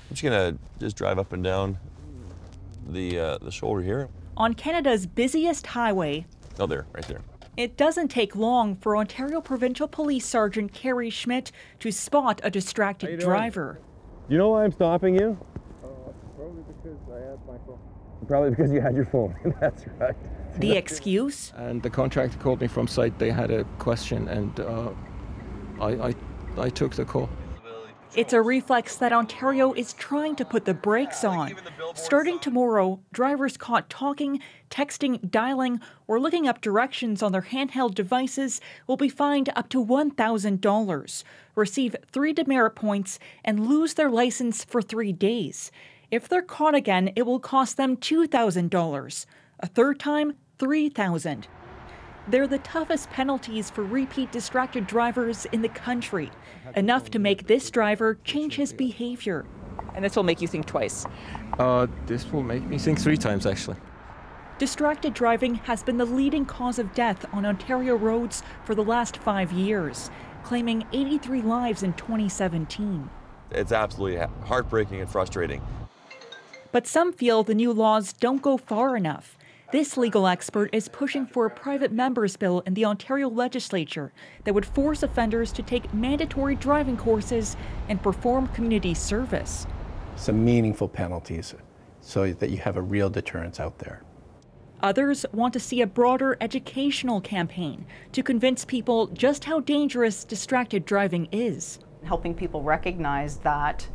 I'm just gonna drive up and down the shoulder here. On Canada's busiest highway, Oh, there, right there. it doesn't take long for Ontario Provincial Police Sergeant Kerry Schmidt to spot a distracted driver. You know why I'm stopping you? Probably because I had my phone. Probably because you had your phone. That's right. The excuse? And the contractor called me from site. They had a question, and I took the call. It's a reflex that Ontario is trying to put the brakes on. Starting tomorrow, drivers caught talking, texting, dialing, or looking up directions on their handheld devices will be fined up to $1,000, receive 3 demerit points, and lose their license for 3 days. If they're caught again, it will cost them $2,000. A third time, $3,000. They're the toughest penalties for repeat distracted drivers in the country, enough to make this driver change his behavior. And this will make you think twice. This will make me think 3 times, actually. Distracted driving has been the leading cause of death on Ontario roads for the last 5 years, claiming 83 lives in 2017. It's absolutely heartbreaking and frustrating. But some feel the new laws don't go far enough. This legal expert is pushing for a private member's bill in the Ontario legislature that would force offenders to take mandatory driving courses and perform community service. Some meaningful penalties so that you have a real deterrence out there. Others want to see a broader educational campaign to convince people just how dangerous distracted driving is. Helping people recognize that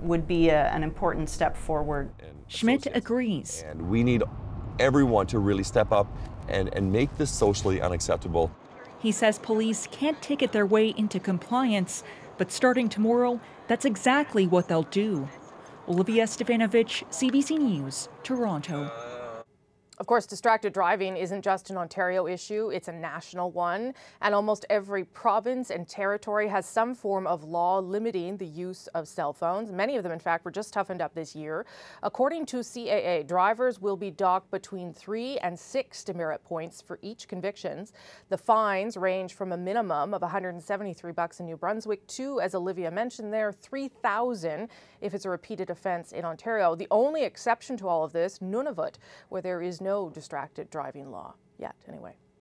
would be an important step forward. Schmidt agrees. And we need everyone to really step up and make this socially unacceptable. He says police can't ticket their way into compliance, but starting tomorrow, that's exactly what they'll do. Olivia Stefanovic, CBC News, Toronto. Of course, distracted driving isn't just an Ontario issue, it's a national one. And almost every province and territory has some form of law limiting the use of cell phones. Many of them, in fact, were just toughened up this year. According to CAA, drivers will be docked between 3 and 6 demerit points for each conviction. The fines range from a minimum of $173 in New Brunswick to, as Olivia mentioned there, $3,000 if it's a repeated offence in Ontario. The only exception to all of this, Nunavut, where there is no distracted driving law yet, anyway.